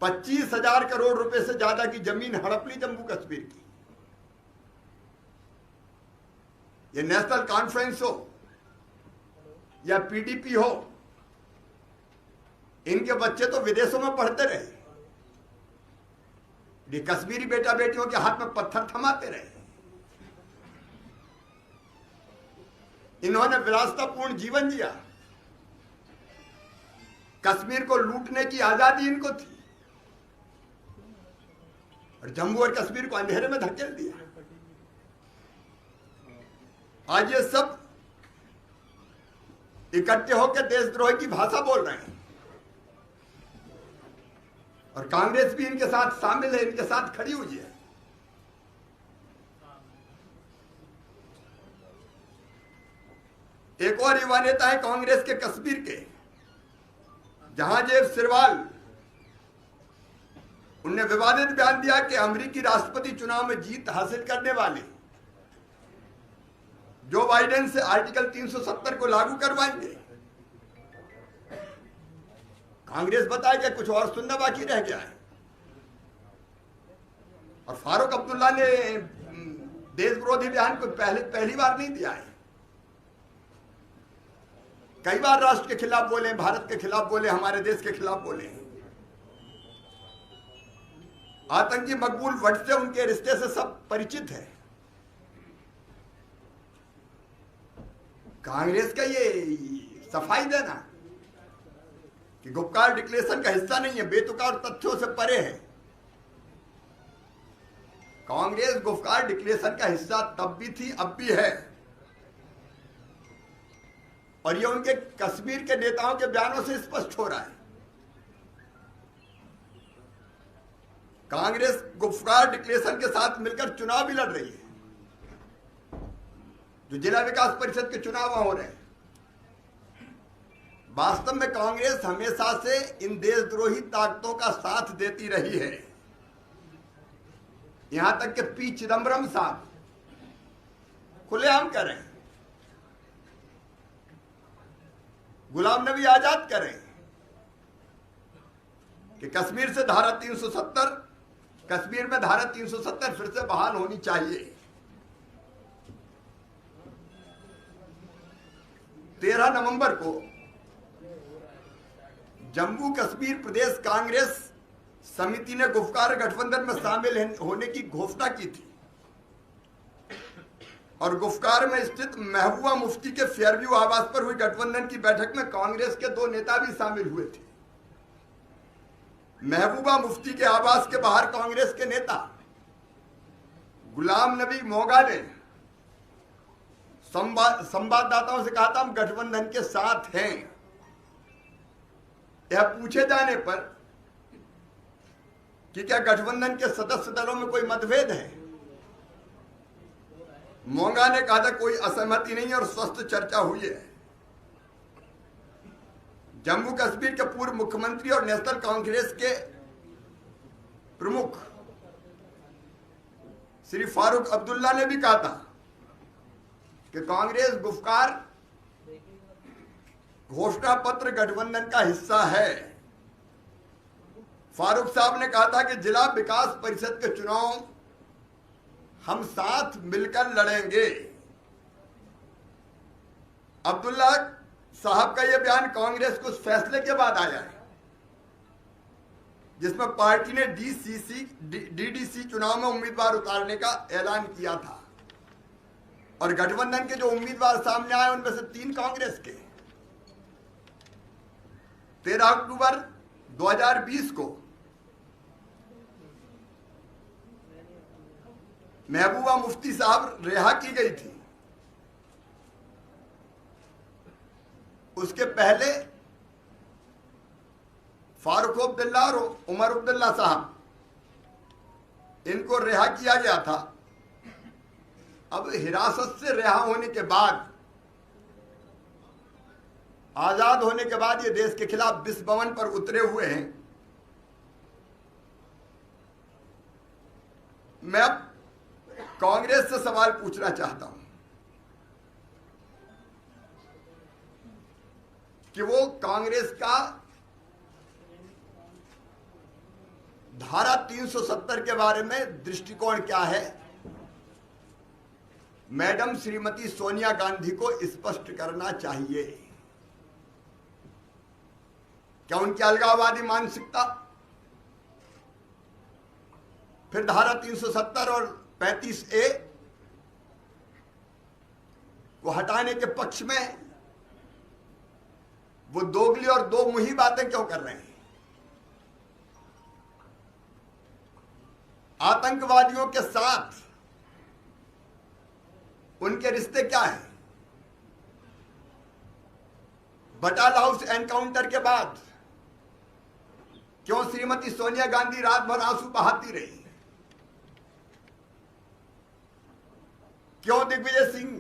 25,000 करोड़ रुपए से ज्यादा की जमीन हड़प ली जम्मू कश्मीर की। ये नेशनल कॉन्फ्रेंस हो या पीडीपी हो, इनके बच्चे तो विदेशों में पढ़ते रहे, ये कश्मीरी बेटा बेटियों के हाथ में पत्थर थमाते रहे। इन्होंने विलासितापूर्ण जीवन जिया, कश्मीर को लूटने की आजादी इनको थी, और जम्मू और कश्मीर को अंधेरे में धकेल दिया। आज ये सब इकट्ठे होकर देशद्रोह की भाषा बोल रहे हैं, और कांग्रेस भी इनके साथ शामिल है, इनके साथ खड़ी हुई है। एक और युवा नेता है कांग्रेस के कश्मीर के, जहांगीर सिरवाल, उनने विवादित बयान दिया कि अमेरिकी राष्ट्रपति चुनाव में जीत हासिल करने वाले जो बाइडेन से आर्टिकल 370 को लागू करवाएंगे। कांग्रेस बताए कि कुछ और सुनना बाकी रह गया है, और फारूक अब्दुल्ला ने देश विरोधी बयान को पहली बार नहीं दिया है। कई बार राष्ट्र के खिलाफ बोले, भारत के खिलाफ बोले, हमारे देश के खिलाफ बोले। आतंकी मकबूल भट्ट से उनके रिश्ते से सब परिचित है। कांग्रेस का ये सफाई देना कि गुपकार डिक्लेरेशन का हिस्सा नहीं है, बेतुका और तथ्यों से परे है। कांग्रेस गुपकार डिक्लेरेशन का हिस्सा तब भी थी, अब भी है, और ये उनके कश्मीर के नेताओं के बयानों से स्पष्ट हो रहा है। कांग्रेस गुपकार डिक्लेरेशन के साथ मिलकर चुनाव भी लड़ रही है, जो जिला विकास परिषद के चुनाव हो रहे हैं। वास्तव में कांग्रेस हमेशा से इन देशद्रोही ताकतों का साथ देती रही है। यहां तक कि पी चिदम्बरम साहब खुलेआम कर रहे हैं, गुलाम नबी आजाद करें कि कश्मीर से धारा 370, कश्मीर में धारा 370 फिर से बहाल होनी चाहिए। 13 नवंबर को जम्मू कश्मीर प्रदेश कांग्रेस समिति ने गुपकार गठबंधन में शामिल होने की घोषणा की थी, और गुपकार में स्थित महबूबा मुफ्ती के फेयरव्यू आवास पर हुई गठबंधन की बैठक में कांग्रेस के 2 नेता भी शामिल हुए थे। महबूबा मुफ्ती के आवास के बाहर कांग्रेस के नेता गुलाम नबी मोगा ने संवाददाताओं से कहा था, हम गठबंधन के साथ हैं। यह पूछे जाने पर कि क्या गठबंधन के सदस्य दलों में कोई मतभेद है, मोंगा ने कहा था कोई असहमति नहीं और स्वस्थ चर्चा हुई है। जम्मू कश्मीर के पूर्व मुख्यमंत्री और नेशनल कांग्रेस के प्रमुख श्री फारूक अब्दुल्ला ने भी कहा था कि कांग्रेस गुपकार घोषणा पत्र गठबंधन का हिस्सा है। फारूक साहब ने कहा था कि जिला विकास परिषद के चुनाव हम साथ मिलकर लड़ेंगे। अब्दुल्ला साहब का यह बयान कांग्रेस को उस फैसले के बाद आया है जिसमें पार्टी ने डीडीसी चुनाव में उम्मीदवार उतारने का ऐलान किया था, और गठबंधन के जो उम्मीदवार सामने आए उनमें से 3 कांग्रेस के। 13 अक्टूबर 2020 को महबूबा मुफ्ती साहब रिहा की गई थी। उसके पहले फारूक अब्दुल्ला और उमर अब्दुल्ला साहब, इनको रिहा किया गया था। अब हिरासत से रिहा होने के बाद, आजाद होने के बाद ये देश के खिलाफ विश्व भवन पर उतरे हुए हैं। मैं अब कांग्रेस से सवाल पूछना चाहता हूं कि वो कांग्रेस का धारा 370 के बारे में दृष्टिकोण क्या है, मैडम श्रीमती सोनिया गांधी को स्पष्ट करना चाहिए। क्या उनकी अलगाववादी मानसिकता फिर धारा 370 और 35A को हटाने के पक्ष में वो दोगली और दो मुही बातें क्यों कर रहे हैं? आतंकवादियों के साथ उनके रिश्ते क्या हैं? बटाला हाउस एनकाउंटर के बाद क्यों श्रीमती सोनिया गांधी रात भर आंसू बहाती रही? क्यों दिग्विजय सिंह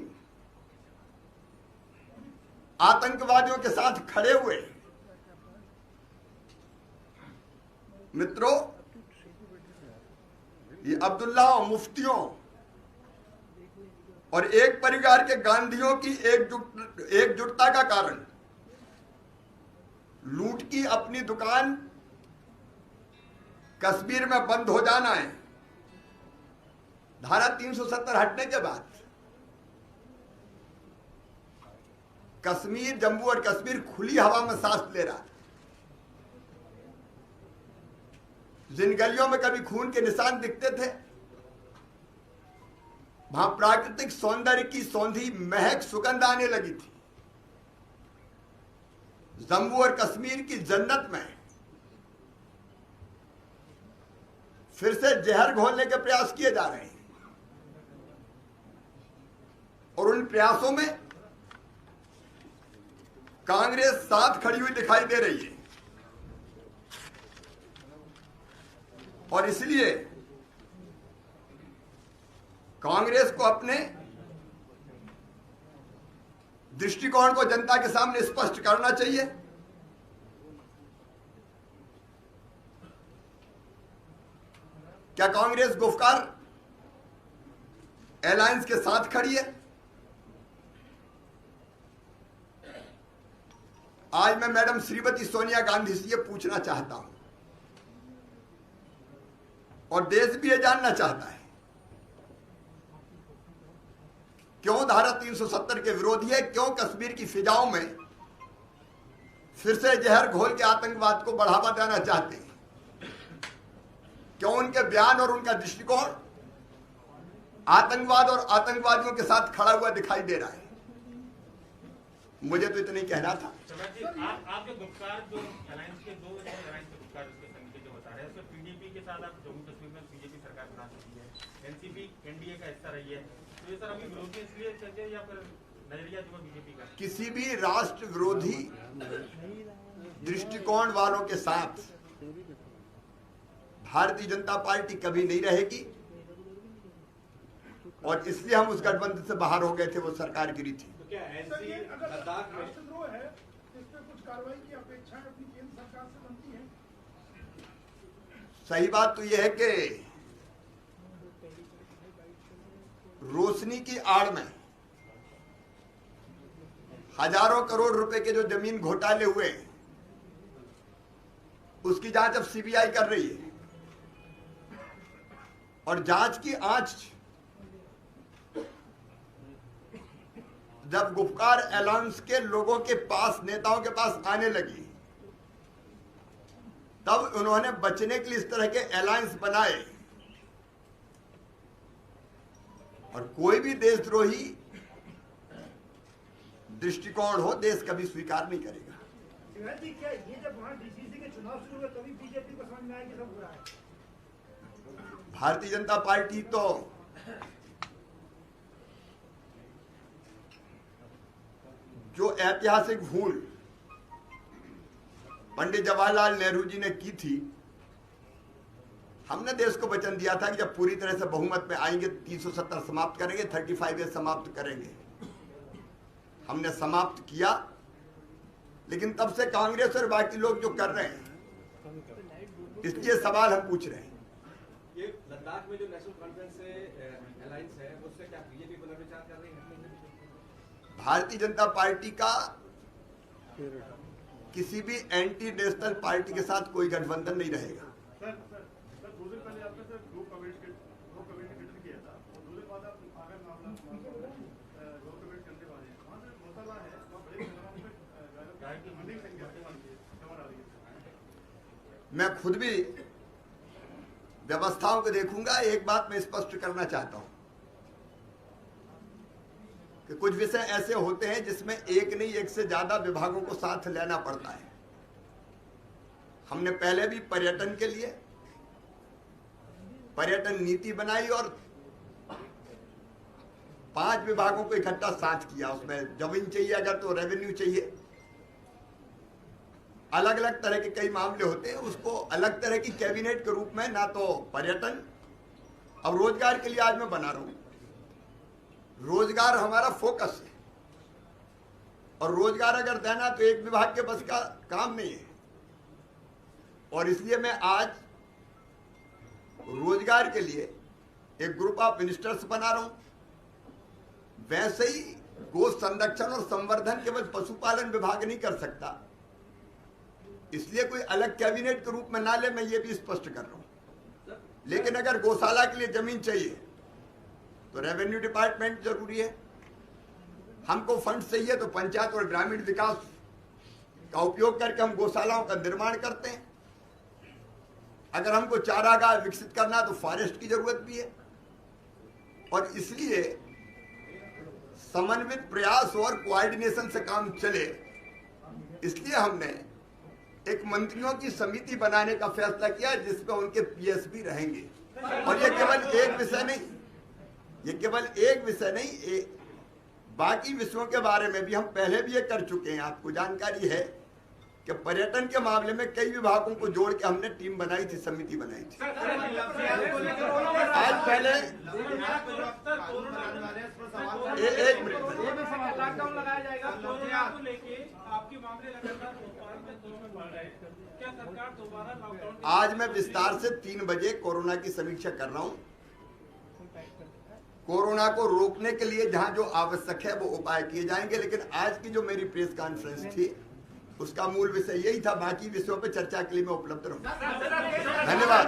आतंकवादियों के साथ खड़े हुए? मित्रों, ये अब्दुल्ला और मुफ्तियों और एक परिवार के गांधियों की एकजुटता का कारण लूट की अपनी दुकान कश्मीर में बंद हो जाना है। धारा 370 हटने के बाद कश्मीर, जम्मू और कश्मीर खुली हवा में सांस ले रहा। जिन गलियों में कभी खून के निशान दिखते थे, वहां प्राकृतिक सौंदर्य की सौंधी महक सुगंध आने लगी थी। जम्मू और कश्मीर की जन्नत में फिर से जहर घोलने के प्रयास किए जा रहे हैं और उन प्रयासों में कांग्रेस साथ खड़ी हुई दिखाई दे रही है। और इसलिए कांग्रेस को अपने दृष्टिकोण को जनता के सामने स्पष्ट करना चाहिए। क्या कांग्रेस गुफकार अलायंस के साथ खड़ी है? आज मैं मैडम श्रीमती सोनिया गांधी से ये पूछना चाहता हूं और देश भी ये जानना चाहता है, क्यों धारा 370 के विरोधी है? क्यों कश्मीर की फिजाओं में फिर से जहर घोल के आतंकवाद को बढ़ावा देना चाहते हैं? क्यों उनके बयान और उनका दृष्टिकोण आतंकवाद और आतंकवादियों के साथ खड़ा हुआ दिखाई दे रहा है? मुझे तो इतना ही कहना था। आप जो गुप्कार जो अलायंस के दो अलायंस के गुप्कार उसके समिति जो बता रहे हैं, उसमें पीडीपी के साथ आप जम्मू कश्मीर में बीजेपी सरकार बना सकती है, एनसीपी एनडीए का हिस्सा रही है, तो ये सर अभी विरोधी इसलिए चलते हैं या फिर नजरिया जो बीजेपी का? किसी भी राष्ट्र विरोधी दृष्टिकोण वालों के साथ भारतीय जनता पार्टी कभी नहीं रहेगी और इसलिए हम उस गठबंधन से बाहर हो गए थे, वो सरकार गिरी थी। तो क्या ऐसी लद्दाख में है, इस पे कुछ कार्रवाई की अपेक्षा अपनी केंद्र सरकार से बनती है? सही बात तो यह है कि रोशनी की आड़ में हजारों करोड़ रुपए के जो जमीन घोटाले हुए उसकी जांच अब सीबीआई कर रही है और जांच की आंच जब गुपकार अलायंस के लोगों के पास, नेताओं के पास आने लगी, तब उन्होंने बचने के लिए इस तरह के अलायंस बनाए और कोई भी देशद्रोही दृष्टिकोण हो देश कभी स्वीकार नहीं करेगा। शिवाजी, क्या ये जब वहां डीसीसी के चुनाव शुरू हुए तभी बीजेपी को समझ में आया कि सब हो रहा है? भारतीय जनता पार्टी तो जो ऐतिहासिक भूल पंडित जवाहरलाल नेहरू जी ने की थी, हमने देश को वचन दिया था कि जब पूरी तरह से बहुमत में आएंगे 370 समाप्त करेंगे, 35A समाप्त करेंगे। हमने समाप्त किया, लेकिन तब से कांग्रेस और बाकी लोग जो कर रहे हैं, इसलिए सवाल हम पूछ रहे हैं। ये लद्दाख में जो नेशनल कॉन्फ्रेंस से अलायंस है, उससे क्या बीजेपी पुनर्विचार कर रही है? भारतीय जनता पार्टी का किसी भी एंटी नेशनल पार्टी के साथ कोई गठबंधन नहीं रहेगा। सर दो कमेटी गठन किया था और दो दिन बाद आप आगर मामला दो कमेटी करने वाले हैं वहाँ से मसला है वहाँ बड़े पैमाने पे फंडिंग संख्या जमा आ रही है। मैं खुद भी व्यवस्थाओं को देखूंगा। एक बात मैं स्पष्ट करना चाहता हूं कि कुछ विषय ऐसे होते हैं जिसमें एक नहीं एक से ज्यादा विभागों को साथ लेना पड़ता है। हमने पहले भी पर्यटन के लिए पर्यटन नीति बनाई और 5 विभागों को इकट्ठा साथ किया। उसमें जमीन चाहिए, अगर तो रेवेन्यू चाहिए, अलग अलग तरह के कई मामले होते हैं, उसको अलग तरह की कैबिनेट के रूप में ना तो पर्यटन। अब रोजगार के लिए आज मैं बना रहा हूं, रोजगार हमारा फोकस है और रोजगार अगर देना तो एक विभाग के बस का काम नहीं है। और इसलिए मैं आज रोजगार के लिए एक ग्रुप ऑफ मिनिस्टर्स बना रहा हूं। वैसे ही गो संरक्षण और संवर्धन केवल पशुपालन विभाग नहीं कर सकता, इसलिए कोई अलग कैबिनेट के रूप में ना ले, मैं ये भी स्पष्ट कर रहा हूं। लेकिन अगर गौशाला के लिए जमीन चाहिए तो रेवेन्यू डिपार्टमेंट जरूरी है। हमको फंड चाहिए तो पंचायत और ग्रामीण विकास का उपयोग करके हम गौशालाओं का निर्माण करते हैं। अगर हमको चारागाह विकसित करना तो फॉरेस्ट की जरूरत भी है। और इसलिए समन्वित प्रयास और कोऑर्डिनेशन से काम चले, इसलिए हमने एक मंत्रियों की समिति बनाने का फैसला किया जिसमें उनके पीएस भी रहेंगे। और ये केवल एक विषय नहीं, बाकी विषयों के बारे में भी हम पहले भी ये कर चुके हैं। आपको जानकारी है कि पर्यटन के मामले में कई विभागों को जोड़ के हमने टीम बनाई थी, समिति बनाई थी। आज पहले एक मिनट, आज मैं विस्तार से 3 बजे कोरोना की समीक्षा कर रहा हूं। कोरोना को रोकने के लिए जहां जो आवश्यक है वो उपाय किए जाएंगे। लेकिन आज की जो मेरी प्रेस कॉन्फ्रेंस थी उसका मूल विषय यही था। बाकी विषयों पर चर्चा के लिए मैं उपलब्ध रहूंगा। धन्यवाद।